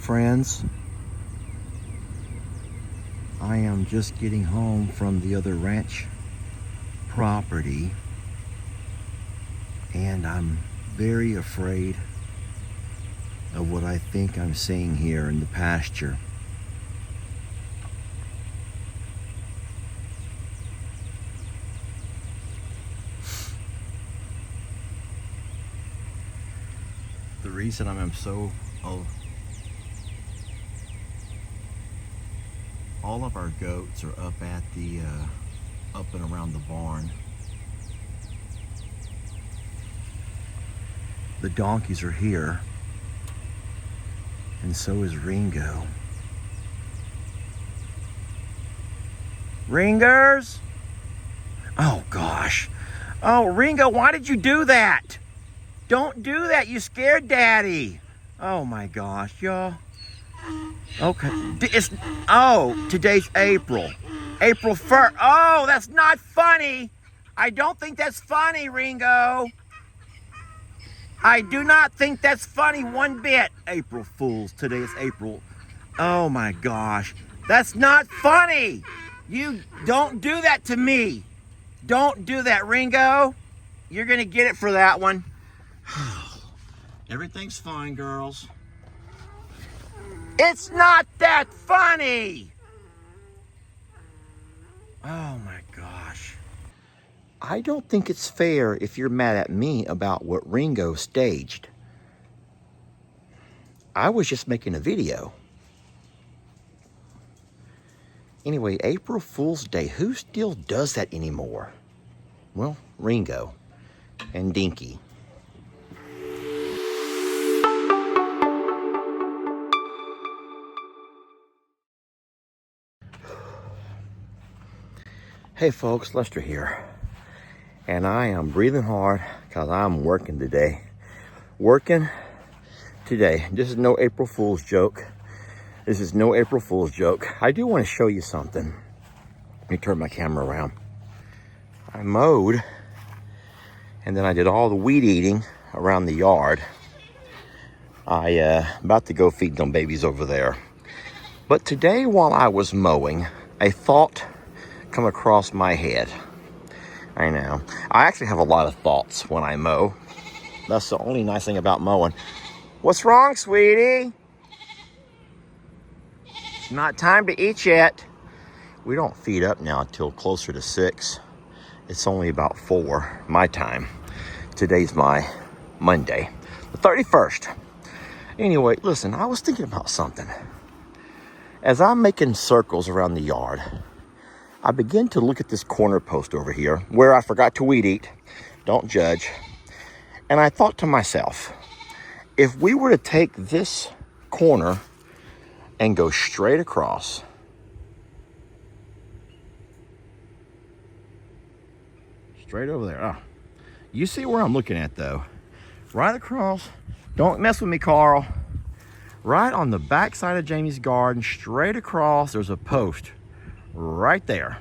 friends. I am just getting home from the other ranch property, and I'm very afraid of what I think I'm seeing here in the pasture. The reason I'm so all of our goats are up at the up and around the barn. The donkeys are here, and so is Ringo. Ringers? Oh gosh. Oh, Ringo, why did you do that? Don't do that, you scared Daddy. Oh my gosh, y'all. Okay, today's April 1st. Oh, that's not funny. I don't think that's funny, Ringo. I do not think that's funny one bit. April Fools, today is April. Oh my gosh, that's not funny. You don't do that to me. Don't do that, Ringo. You're gonna get it for that one. Everything's fine, girls. It's not that funny. Oh my gosh. I don't think it's fair if you're mad at me about what Ringo staged. I was just making a video. Anyway, April Fool's Day, who still does that anymore? Well, Ringo and Dinky. Hey folks, Lester here. And I am breathing hard because I'm working today. Working today. This is no April Fool's joke. This is no April Fool's joke. I do want to show you something. Let me turn my camera around. I mowed, and then I did all the weed eating around the yard. About to go feed them babies over there. But today while I was mowing, a thought come across my head. I know. I actually have a lot of thoughts when I mow. That's the only nice thing about mowing. What's wrong, sweetie? It's not time to eat yet. We don't feed up now until closer to 6. It's only about 4 my time. Today's my Monday, the 31st. Anyway, listen, I was thinking about something. As I'm making circles around the yard, I began to look at this corner post over here where I forgot to weed eat. Don't judge. And I thought to myself, if we were to take this corner and go straight across, straight over there. Oh, you see where I'm looking at though. Right across. Don't mess with me, Carl. Right on the back side of Jamie's garden, straight across, there's a post. Right there.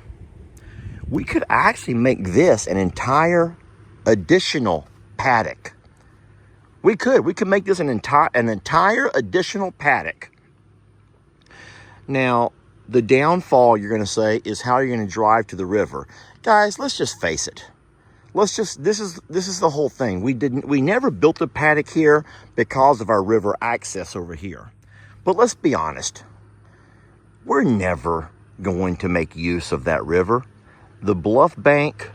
We could actually make this an entire additional paddock. We could make this an entire additional paddock. Now, the downfall you're going to say is how you're going to drive to the river. Guys, let's just face it. This is the whole thing. We never built a paddock here because of our river access over here. But let's be honest. We're never going to make use of that river. The bluff bank,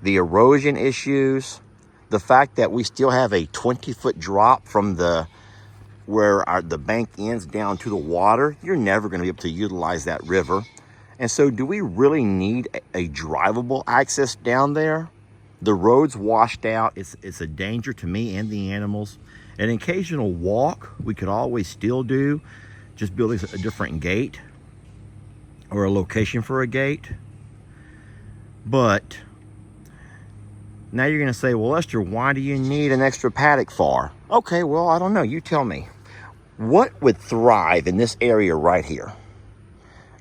the erosion issues, the fact that we still have a 20-foot drop from where the bank ends down to the water, you're never going to be able to utilize that river. And so do we really need a drivable access down there? The road's washed out. It's a danger to me and the animals. An occasional walk we could always still do, just building a different gate or a location for a gate. But now you're going to say, well, Lester, why do you need an extra paddock for? Okay, well, I don't know. You tell me. What would thrive in this area right here?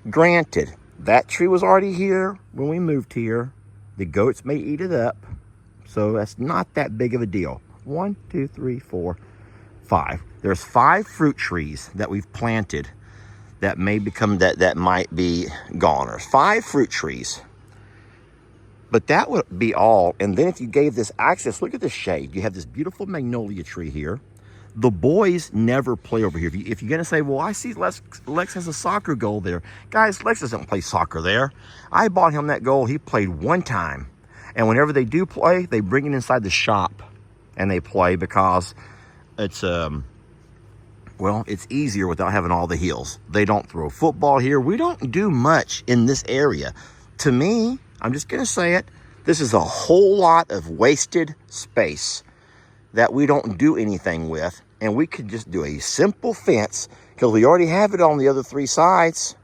Granted, that tree was already here when we moved here. The goats may eat it up. So that's not that big of a deal. 1, 2, 3, 4, 5. There's 5 fruit trees that we've planted that may become, that might be goners. 5 fruit trees. But that would be all. And then if you gave this access, look at the shade. You have this beautiful magnolia tree here. The boys never play over here. If you're going to say, well, I see Lex has a soccer goal there. Guys, Lex doesn't play soccer there. I bought him that goal. He played one time. And whenever they do play, they bring it inside the shop and they play because it's, well, it's easier without having all the heels. They don't throw football here. We don't do much in this area. To me, I'm just going to say it, this is a whole lot of wasted space that we don't do anything with. And we could just do a simple fence because we already have it on the other 3 sides.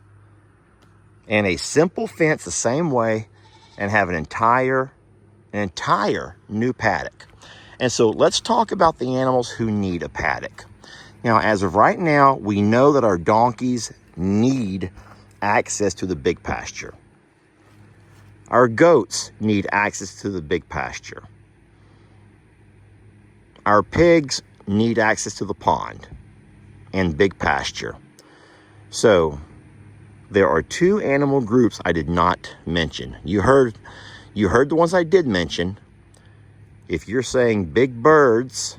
And a simple fence the same way and have an entire new paddock. And so let's talk about the animals who need a paddock. Now, as of right now, we know that our donkeys need access to the big pasture. Our goats need access to the big pasture. Our pigs need access to the pond and big pasture. So there are 2 animal groups I did not mention. You heard the ones I did mention. If you're saying big birds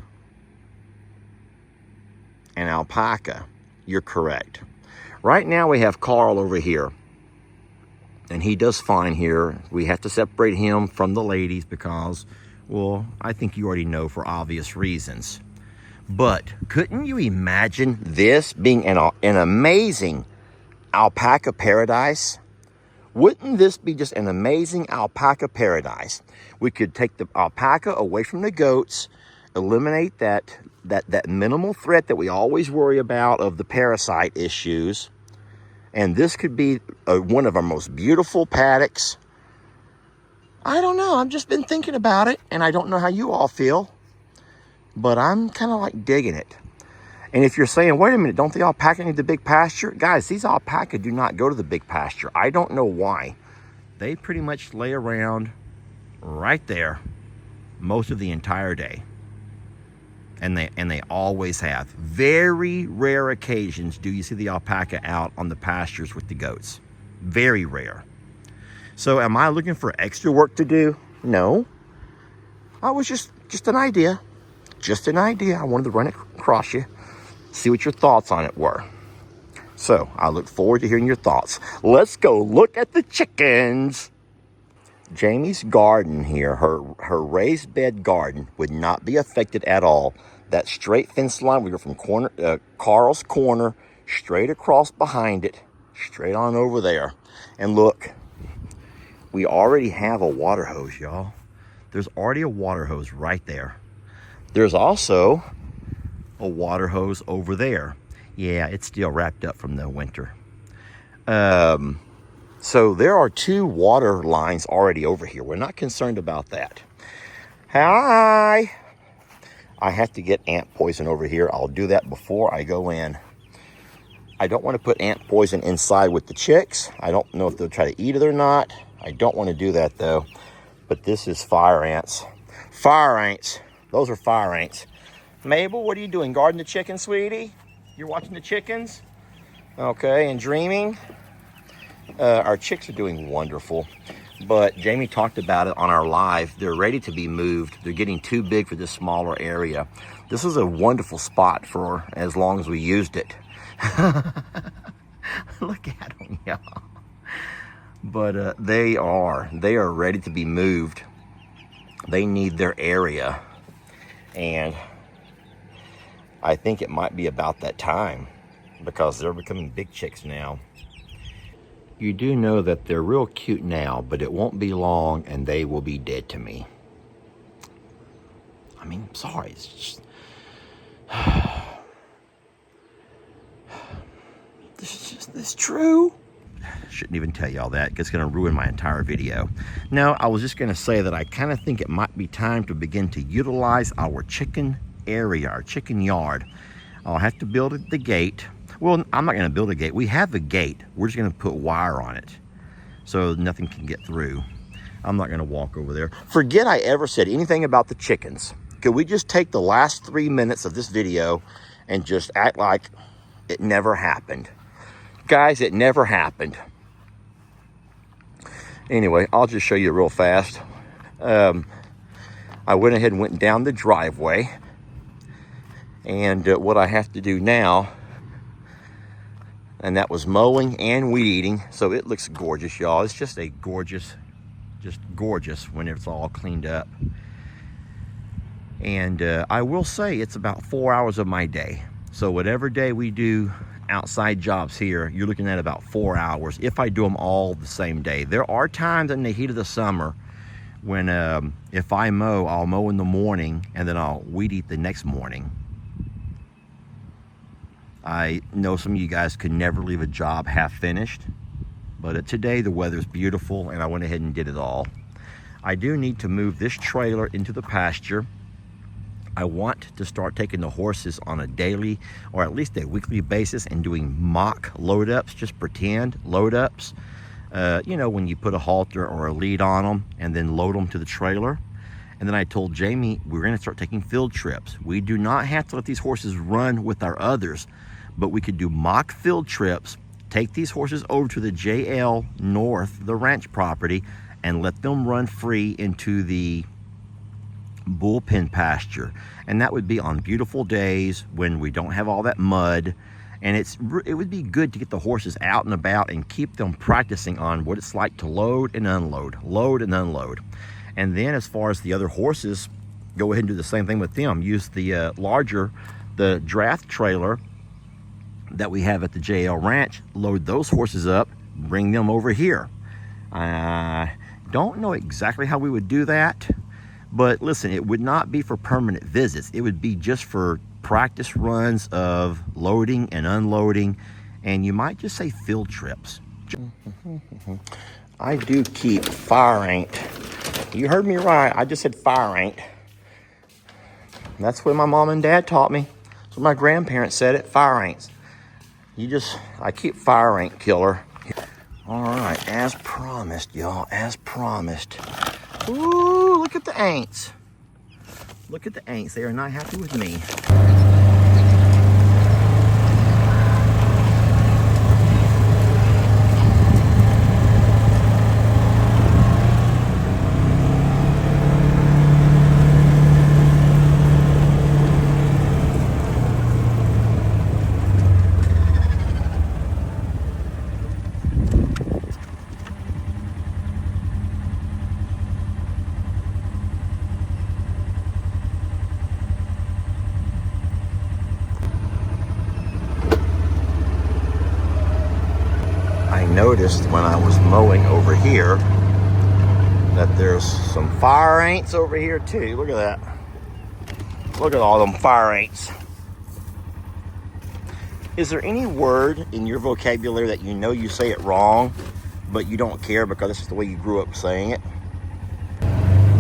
and alpaca, you're correct. Right now we have Carl over here. And he does fine here. We have to separate him from the ladies because, well, I think you already know for obvious reasons. But couldn't you imagine this being an amazing alpaca paradise? Wouldn't this be just an amazing alpaca paradise? We could take the alpaca away from the goats, eliminate that minimal threat that we always worry about of the parasite issues. And this could be one of our most beautiful paddocks. I don't know. I've just been thinking about it, and I don't know how you all feel. But I'm kind of like digging it. And if you're saying, wait a minute, don't the alpaca need the big pasture? Guys, these alpaca do not go to the big pasture. I don't know why. They pretty much lay around right there most of the entire day. And they always have. Very rare occasions do you see the alpaca out on the pastures with the goats. Very rare. So am I looking for extra work to do? No. I was just an idea. Just an idea. I wanted to run it across you. See what your thoughts on it were. So I look forward to hearing your thoughts. Let's go look at the chickens. Jamie's garden here, her raised bed garden, would not be affected at all. That straight fence line, we go from Carl's corner, straight across behind it, straight on over there. And look, we already have a water hose, y'all. There's already a water hose right there. There's also a water hose over there. Yeah, it's still wrapped up from the winter. So there are 2 water lines already over here. We're not concerned about that. Hi. I have to get ant poison over here. I'll do that before I go in. I don't want to put ant poison inside with the chicks. I don't know if they'll try to eat it or not. I don't want to do that though. But this is fire ants. Fire ants. Those are fire ants. Mabel, what are you doing? Guarding the chickens, sweetie? You're watching the chickens? Okay, and dreaming? Our chicks are doing wonderful, but Jamie talked about it on our live. They're ready to be moved. They're getting too big for this smaller area. This is a wonderful spot for as long as we used it. Look at them, y'all. But they are ready to be moved. They need their area, and I think it might be about that time because they're becoming big chicks now. You do know that they're real cute now, but it won't be long and they will be dead to me. I mean, sorry, it's just... This is true. Shouldn't even tell y'all that, because it's going to ruin my entire video. No, I was just going to say that I kind of think it might be time to begin to utilize our chicken area, our chicken yard. I'll have to build the gate. Well, I'm not going to build a gate. We have a gate. We're just going to put wire on it so nothing can get through. I'm not going to walk over there. Forget I ever said anything about the chickens. Could we just take the last 3 minutes of this video and just act like it never happened. Guys, it never happened. Anyway, I'll just show you real fast. I went ahead and went down the driveway. And what I have to do now, and that was mowing and weed eating. So it looks gorgeous, y'all. It's just a gorgeous, just gorgeous when it's all cleaned up. And I will say it's about 4 hours of my day. So whatever day we do outside jobs here, you're looking at about 4 hours if I do them all the same day. There are times in the heat of the summer when if I mow, I'll mow in the morning and then I'll weed eat the next morning. I know some of you guys could never leave a job half finished, but today the weather's beautiful and I went ahead and did it all. I do need to move this trailer into the pasture. I want to start taking the horses on a daily or at least a weekly basis and doing mock load ups, just pretend load ups. You know, when you put a halter or a lead on them and then load them to the trailer. And then I told Jamie we're going to start taking field trips. We do not have to let these horses run with our others, but we could do mock field trips, take these horses over to the JL North, the ranch property, and let them run free into the bullpen pasture. And that would be on beautiful days when we don't have all that mud. And it would be good to get the horses out and about and keep them practicing on what it's like to load and unload, load and unload. And then as far as the other horses, go ahead and do the same thing with them. Use the the draft trailer that we have at the JL Ranch, load those horses up, bring them over here. I don't know exactly how we would do that, but listen, it would not be for permanent visits. It would be just for practice runs of loading and unloading, and you might just say field trips. I do keep fire ant. You heard me right. I just said fire ant. That's what my mom and dad taught me. That's what my grandparents said it, fire ants. I keep fire ant killer. All right, as promised, y'all, as promised. Ooh, look at the ants. Look at the ants. They are not happy with me. Noticed when I was mowing over here that there's some fire ants over here too. Look at that. Look at all them fire ants. Is there any word in your vocabulary that you know you say it wrong, but you don't care because this is the way you grew up saying it?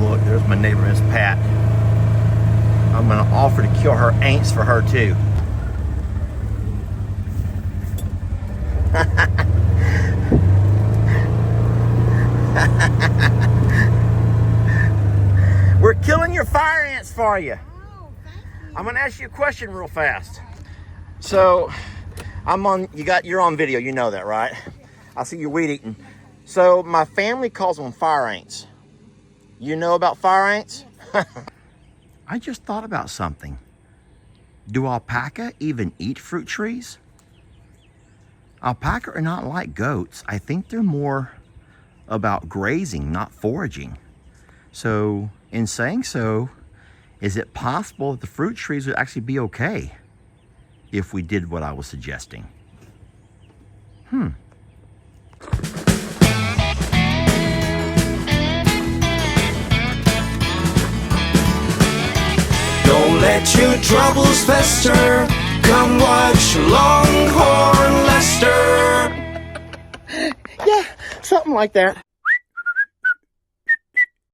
Look, there's my neighbor, Miss Pat. I'm gonna offer to kill her ants for her too. We're killing your fire ants for you. Oh, thank you. I'm gonna ask you a question real fast. So you're on video, you know that, right? I see you weed eating. So my family calls them fire ants. You know about fire ants? I just thought about something. Do alpaca even eat fruit trees? Alpaca are not like goats. I think they're more about grazing, not foraging. So in saying so, is it possible that the fruit trees would actually be okay if we did what I was suggesting? Don't let your troubles fester. Come watch Longhorn Lester. Yeah, something like that.